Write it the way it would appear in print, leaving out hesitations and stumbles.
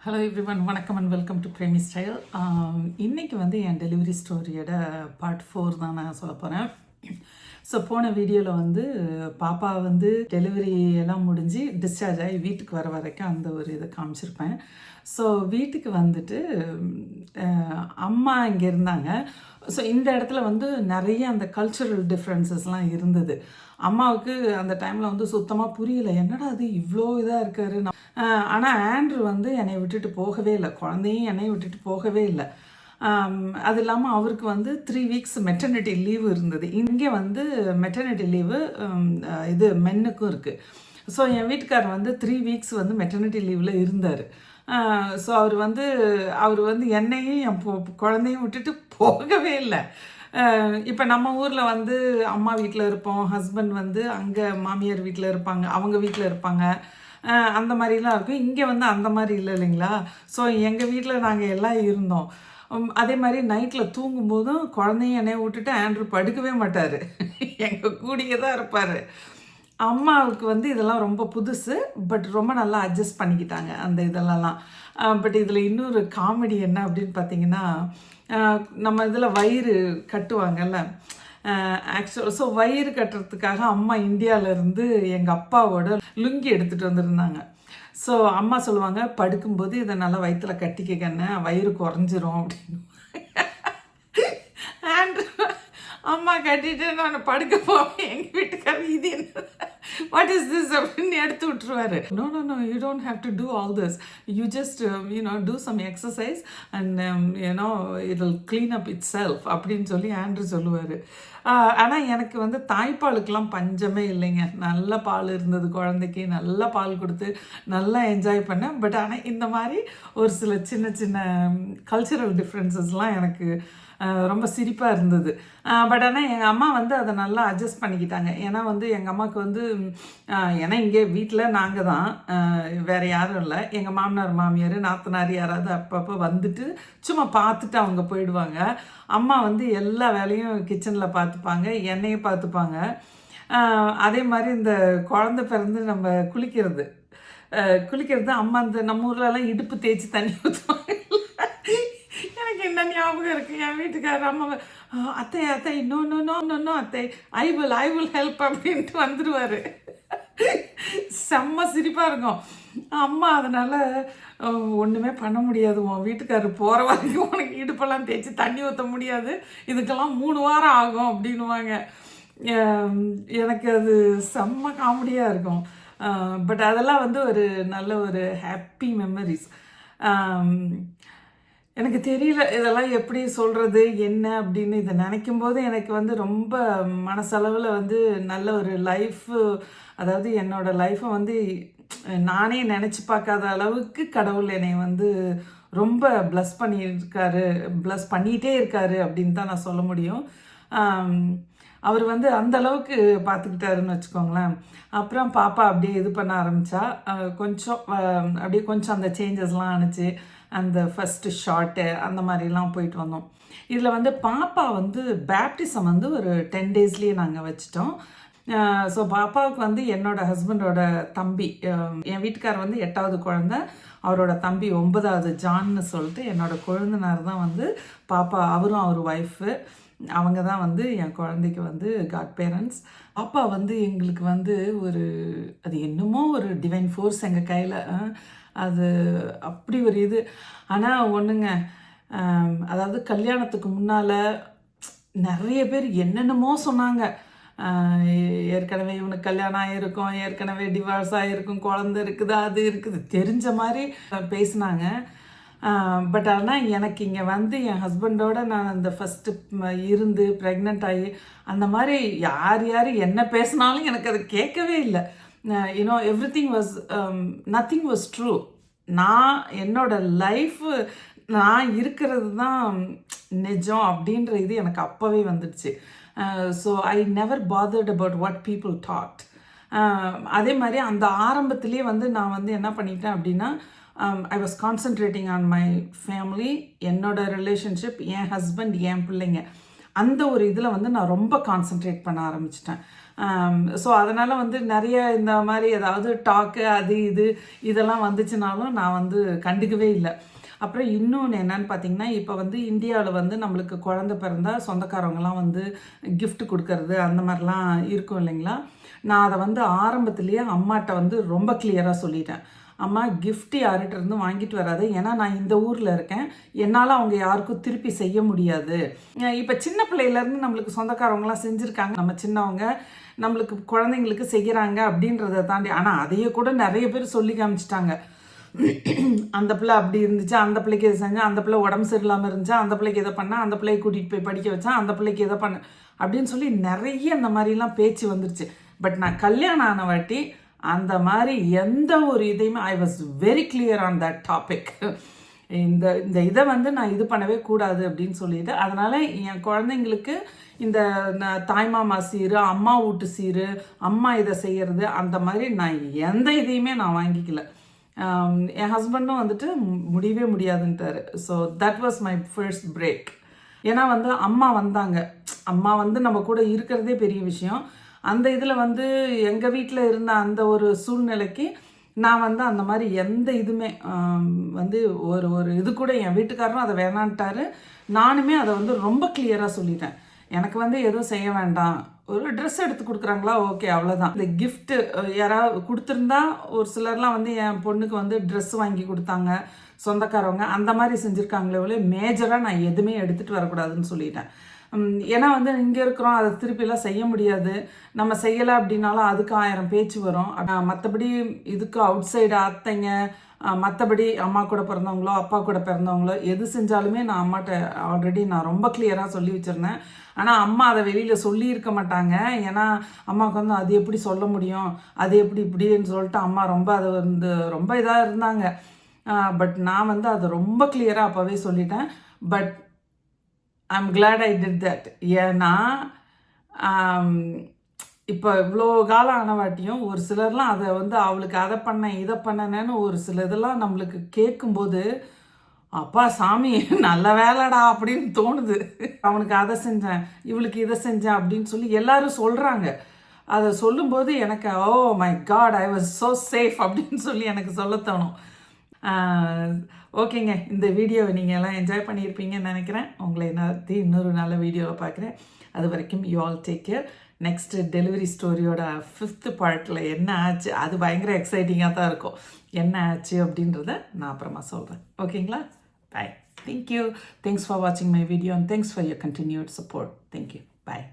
Hello everyone, வணக்கம் and welcome to Premi style. இன்றைக்கி வந்து என் டெலிவரி ஸ்டோரியோட பார்ட் 4 தான் நான் சொல்ல போகிறேன். ஸோ போன வீடியோவில் வந்து பாப்பா வந்து டெலிவரி எல்லாம் முடிஞ்சு டிஸ்சார்ஜ் ஆகி வீட்டுக்கு வர வரைக்கும் அந்த ஒரு இதை காமிச்சிருப்பேன். ஸோ வீட்டுக்கு வந்துட்டு அம்மா இங்கே இருந்தாங்க. ஸோ இந்த இடத்துல வந்து நிறைய அந்த கல்ச்சுரல் டிஃப்ரென்சஸ்லாம் இருந்தது. அம்மாவுக்கு அந்த டைமில் வந்து சுத்தமாக புரியல, என்னடா அது இவ்வளோ இதாக இருக்காரு. ஆனால் ஆண்ட்ரூ வந்து என்னை விட்டுட்டு போகவே இல்லை, குழந்தையும் என்னை விட்டுட்டு போகவே இல்லை. அது இல்லாமல் அவருக்கு வந்து 3 வீக்ஸ் மெட்டர்னிட்டி லீவு இருந்தது. இங்கே வந்து மெட்டர்னிட்டி லீவு இது மென்னுக்கும் இருக்குது. ஸோ என் வீட்டுக்காரர் வந்து 3 வீக்ஸ் வந்து மெட்டர்னிட்டி லீவில் இருந்தார். ஸோ அவர் வந்து என்னையும் என் குழந்தையும் விட்டுட்டு போகவே இல்லை. இப்போ நம்ம ஊரில் வந்து அம்மா வீட்டில் இருப்போம், ஹஸ்பண்ட் வந்து அங்கே மாமியார் வீட்டில் இருப்பாங்க, அவங்க வீட்டில் இருப்பாங்க, அந்த மாதிரிலாம் இருக்கும். இங்கே வந்து அந்த மாதிரி இல்லை இல்லைங்களா. ஸோ எங்கள் வீட்டில் நாங்கள் எல்லாம் இருந்தோம். அதே மாதிரி நைட்டில் தூங்கும்போதும் குழந்தையும் என்னைய விட்டுட்டு ஆண்ட்ரூ படுக்கவே மாட்டார், எங்கள் கூடியே தான் இருப்பார். அம்மாவுக்கு வந்து இதெல்லாம் ரொம்ப புதுசு, பட் ரொம்ப நல்லா அட்ஜஸ்ட் பண்ணிக்கிட்டாங்க அந்த இதெல்லாம். பட் இதில் இன்னொரு காமெடி என்ன அப்படின்னு பார்த்தீங்கன்னா, நம்ம இதில் வயிறு கட்டுவாங்கல்ல, ஸோ வயிறு கட்டுறதுக்காக அம்மா இந்தியாவிலேருந்து எங்கள் அப்பாவோட லுங்கி எடுத்துகிட்டு வந்திருந்தாங்க. ஸோ அம்மா சொல்லுவாங்க, படுக்கும்போது இதை நல்லா வயிற்றில் கட்டிக்கன்னு வயிறு குறைஞ்சிரும் அப்படின்னு. அண்ட் அம்மா கட்டிட்டு நான் படுக்க போவேன், எங்கள் வீட்டுக்காரர் இது என்ன, வாட் இஸ் திஸ் அப்படின்னு எடுத்து விட்டுருவாரு. No no no, you don't have to do all this, you just do some exercise and it will clean up itself அப்படின்னு சொல்லி ஆண்ட்ரூ சொல்லுவார். ஆனால் எனக்கு வந்து தாய்ப்பாலுக்கெலாம் பஞ்சமே இல்லைங்க. நல்ல பால் இருந்தது குழந்தைக்கு, நல்ல பால் கொடுத்து நல்லா என்ஜாய் பண்ணேன். பட் ஆனால் இந்த மாதிரி ஒரு சில சின்ன சின்ன கல்ச்சுரல் டிஃப்ரென்சஸ்லாம் எனக்கு ரொம்ப சிரிப்பாக இருந்தது. பட் ஆனால் எங்கள் அம்மா வந்து அதை நல்லா அட்ஜஸ்ட் பண்ணிக்கிட்டாங்க. ஏன்னா வந்து எங்கள் அம்மாவுக்கு வந்து ஏன்னா இங்கே வீட்டில் நாங்கள் தான், வேறு யாரும் இல்லை. எங்கள் மாமனார் மாமியார் நாத்தனார் யாராவது அப்பப்போ வந்துட்டு சும்மா பார்த்துட்டு அவங்க போயிடுவாங்க. அம்மா வந்து எல்லா வேலையும் கிச்சனில் பார்த்துப்பாங்க, எண்ணெயை பார்த்துப்பாங்க. அதே மாதிரி இந்த குழந்தை பிறந்து நம்ம குளிக்கிறது அம்மா இந்த நம்ம ஊர்லலாம் இடுப்பு தேய்ச்சி தண்ணி ஊற்றுவாங்க. எனக்கு என்ன ஞாபகம் இருக்குது, என் வீட்டுக்காரர் அம்மா அத்தை இன்னொன்று அத்தை ஐ வில் ஹெல்ப் அப்படின்ட்டு வந்துடுவார். செம்ம சிரிப்பாக இருக்கும். அம்மா அதனால் ஒன்றுமே பண்ண முடியாது, உன் வீட்டுக்காரர் போகிற வரைக்கும் உனக்கு இடுப்பெல்லாம் தேய்ச்சி தண்ணி ஊற்ற முடியாது, இதுக்கெல்லாம் 3 வாரம் ஆகும் அப்படின்வாங்க. எனக்கு அது செம்ம காமெடியாக இருக்கும். பட் அதெல்லாம் வந்து ஒரு நல்ல ஒரு ஹாப்பி மெமரிஸ். எனக்கு தெரியல இதெல்லாம் எப்படி சொல்கிறது என்ன அப்படின்னு. இதை நினைக்கும் போது எனக்கு வந்து ரொம்ப மனசளவில் வந்து நல்ல ஒரு லைஃபு, அதாவது என்னோடய லைஃப்பை வந்து நானே நினச்சி பார்க்காத அளவுக்கு கடவுள் என்னை வந்து ரொம்ப ப்ளஸ் பண்ணிகிட்டே இருக்காரு அப்படின்னு தான் நான் சொல்ல முடியும். அவர் வந்து அந்த அளவுக்கு பார்த்துக்கிட்டாருன்னு வச்சுக்கோங்களேன். அப்புறம் பாப்பா அப்படியே இது பண்ண ஆரம்பித்தா, கொஞ்சம் அந்த சேஞ்சஸ்லாம் ஆணுச்சு. அந்த ஃபஸ்ட்டு ஷார்ட்டு அந்த மாதிரிலாம் போயிட்டு வந்தோம். இதில் வந்து பாப்பா வந்து பேப்டிசம் வந்து ஒரு 10 டேஸ்லேயே நாங்கள் வச்சிட்டோம். ஸோ பாப்பாவுக்கு வந்து என்னோடய ஹஸ்பண்டோட தம்பி, என் வீட்டுக்காரர் வந்து 8வது குழந்தை, அவரோட தம்பி 9வது ஜான்னு சொல்லிட்டு என்னோடய கொழுந்தனார் தான் வந்து பாப்பா. அவரும் அவர் ஒய்ஃபு, அவங்க தான் வந்து என் குழந்தைக்கு வந்து காட் பேரண்ட்ஸ். பாப்பா வந்து எங்களுக்கு வந்து அது என்னமோ ஒரு டிவைன் ஃபோர்ஸ் எங்கள் கையில். அது அப்படி ஒரு இது. ஆனால் ஒன்றுங்க, அதாவது கல்யாணத்துக்கு முன்னால் நிறைய பேர் என்னென்னமோ சொன்னாங்க. ஏற்கனவே இவனுக்கு கல்யாணம் ஆகிருக்கும், ஏற்கனவே டிவோர்ஸ் ஆகிருக்கும், குழந்தை இருக்குது, அது இருக்குது, தெரிஞ்ச மாதிரி பேசினாங்க. பட் ஆனால் எனக்கு இங்கே வந்து என் ஹஸ்பண்டோட நான் அந்த ஃபஸ்ட்டு இருந்து ப்ரெக்னென்ட் ஆகி அந்த மாதிரி யார் என்ன பேசினாலும் எனக்கு அது கேட்கவே இல்லை. Everything was nothing was true. நான் என்னோடய லைஃபு நான் இருக்கிறது தான் நிஜம் அப்படின்ற இது எனக்கு அப்போவே வந்துடுச்சு. So I never bothered about what people talked. அதே மாதிரி அந்த ஆரம்பத்துலேயே வந்து நான் வந்து என்ன பண்ணிட்டேன் அப்படின்னா, I was concentrating on my family, என்னோட ரிலேஷன்ஷிப், என் ஹஸ்பண்ட், என் பிள்ளைங்க. அந்த ஒரு இதில் வந்து நான் ரொம்ப கான்சென்ட்ரேட் பண்ண ஆரம்பிச்சிட்டேன். ஸோ அதனால் வந்து நிறைய இந்த மாதிரி ஏதாவது டாக்கு அது இதெல்லாம் வந்துச்சுனாலும் நான் வந்து கண்டுக்கவே இல்லை. அப்புறம் இன்னொன்று என்னன்னு பார்த்தீங்கன்னா, இப்போ வந்து இந்தியாவில் வந்து நம்மளுக்கு குழந்தை பிறந்தா சொந்தக்காரவங்கலாம் வந்து gift கொடுக்கறது அந்த மாதிரிலாம் இருக்கும் இல்லைங்களா? நான் அதை வந்து ஆரம்பத்திலேயே அம்மாட்ட வந்து ரொம்ப கிளியராக சொல்லிட்டேன். அம்மா gift யார்கிட்ட இருந்து வாங்கிட்டு வராது. ஏன்னா நான் இந்த ஊரில் இருக்கேன். என்னால் அவங்க யாருக்கும் திருப்பி செய்ய முடியாது. இப்போ சின்ன பிள்ளையிலேருந்து நம்மளுக்கு சொந்தக்காரவங்களாம் செஞ்சுருக்காங்க. நம்ம சின்னவங்க நம்மளுக்கு குழந்தைங்களுக்கு செய்கிறாங்க அப்படின்றத தாண்டி. ஆனால் அதையே கூட நிறைய பேர் சொல்லி காமிச்சிட்டாங்க. அந்த பிள்ளை அப்படி இருந்துச்சு, அந்த பிள்ளைக்கு இதை செஞ்சேன், அந்த பிள்ளை உடம்பு சரியில்லாமல் இருந்துச்சா, அந்த பிள்ளைக்கு இதை பண்ணேன், அந்த பிள்ளையை கூட்டிகிட்டு போய் படிக்க வச்சேன், அந்த பிள்ளைக்கு இதை பண்ண அப்படின்னு சொல்லி நிறைய இந்த மாதிரிலாம் பேச்சு வந்துருச்சு. பட் நான் கல்யாணம் ஆன வாட்டி அந்த மாதிரி எந்த ஒரு இதையுமே I was very clear on that topic. இந்த இந்த இதை வந்து நான் இது பண்ணவே கூடாது அப்படின்னு சொல்லிட்டு, அதனால் என் குழந்தைங்களுக்கு இந்த தாய்மாமா சீரு, அம்மா வீட்டு சீரு, அம்மா இதை செய்கிறது அந்த மாதிரி நான் எந்த இதையுமே நான் வாங்கிக்கல. என் ஹஸ்பண்டும் வந்துட்டு முடியவே முடியாதுன்ட்டாரு. So that was my first break. ஏன்னா வந்து அம்மா வந்தாங்க. அம்மா வந்து நம்ம கூட இருக்கிறதே பெரிய விஷயம். அந்த இதில் வந்து எங்கள் வீட்டில் இருந்த அந்த ஒரு சூழ்நிலைக்கு நான் வந்து அந்த மாதிரி எந்த இதுவுமே வந்து ஒரு இது கூட என் வீட்டுக்காரரும் அதை வேணான்ட்டாரு. நானுமே அதை வந்து ரொம்ப கிளியராக சொல்லிட்டேன். எனக்கு வந்து எதுவும் செய்ய வேண்டாம். ஒரு ட்ரெஸ் எடுத்து கொடுக்குறாங்களா, ஓகே, அவ்வளோதான். இந்த கிஃப்ட்டு யாராவது கொடுத்துருந்தா ஒரு சிலர்லாம் வந்து என் பொண்ணுக்கு வந்து ட்ரெஸ் வாங்கி கொடுத்தாங்க சொந்தக்காரவங்க, அந்த மாதிரி செஞ்சுருக்காங்களே மேஜராக நான் எதுவுமே எடுத்துகிட்டு வரக்கூடாதுன்னு சொல்லிட்டேன். ஏன்னா வந்து இங்கே இருக்கிறோம், அதை திருப்பிலாம் செய்ய முடியாது. நம்ம செய்யலை அப்படின்னாலும் அதுக்கு 1000 பேச்சு வரும். மற்றபடி இதுக்கு அவுட் சைடு அத்தைங்க, மற்றபடி அம்மா கூட பிறந்தவங்களோ அப்பா கூட பிறந்தவங்களோ எது செஞ்சாலுமே நான் அம்மாட்ட ஆல்ரெடி நான் ரொம்ப கிளியராக சொல்லி வச்சுருந்தேன். ஆனால் அம்மா அதை வெளியில் சொல்லியிருக்க மாட்டாங்க. ஏன்னா அம்மாவுக்கு வந்து அது எப்படி சொல்ல முடியும், அது எப்படி இப்படின்னு சொல்லிட்டு அம்மா ரொம்ப அதை வந்து ரொம்ப இதாக இருந்தாங்க. பட் நான் வந்து அதை ரொம்ப கிளியராக அப்போவே சொல்லிட்டேன். But I am glad I did that. ஏன்னா இப்போ இவ்வளோ காலம் ஆனவாட்டியும் ஒரு சிலர்லாம் அதை வந்து அவளுக்கு அதை பண்ணேன் இதை பண்ணனேன்னு ஒரு சில இதெல்லாம் நம்மளுக்கு கேட்கும்போது, அப்பா சாமி நல்ல வேலைடா அப்படின்னு தோணுது. அவனுக்கு அதை செஞ்சேன், இவளுக்கு இதை செஞ்சேன் அப்படின்னு சொல்லி எல்லாரும் சொல்கிறாங்க. அதை சொல்லும்போது எனக்கு oh my God, I was so safe அப்படின்னு சொல்லி எனக்கு சொல்ல தோணும். ஓகேங்க, இந்த வீடியோவை நீங்கள் எல்லாம் என்ஜாய் பண்ணியிருப்பீங்கன்னு நினைக்கிறேன். உங்களை இன்னொரு நல்ல வீடியோவை பார்க்குறேன். அது வரைக்கும் you all take care. Next delivery ஸ்டோரியோட 5th பார்ட்டில் என்ன ஆச்சு, அது பயங்கர எக்ஸைட்டிங்காக தான் இருக்கும். என்ன ஆச்சு அப்படின்றத நான் அப்புறமா சொல்கிறேன். ஓகேங்களா? Bye. Thank you. Thanks for watching my video and thanks for your continued support. Thank you. Bye.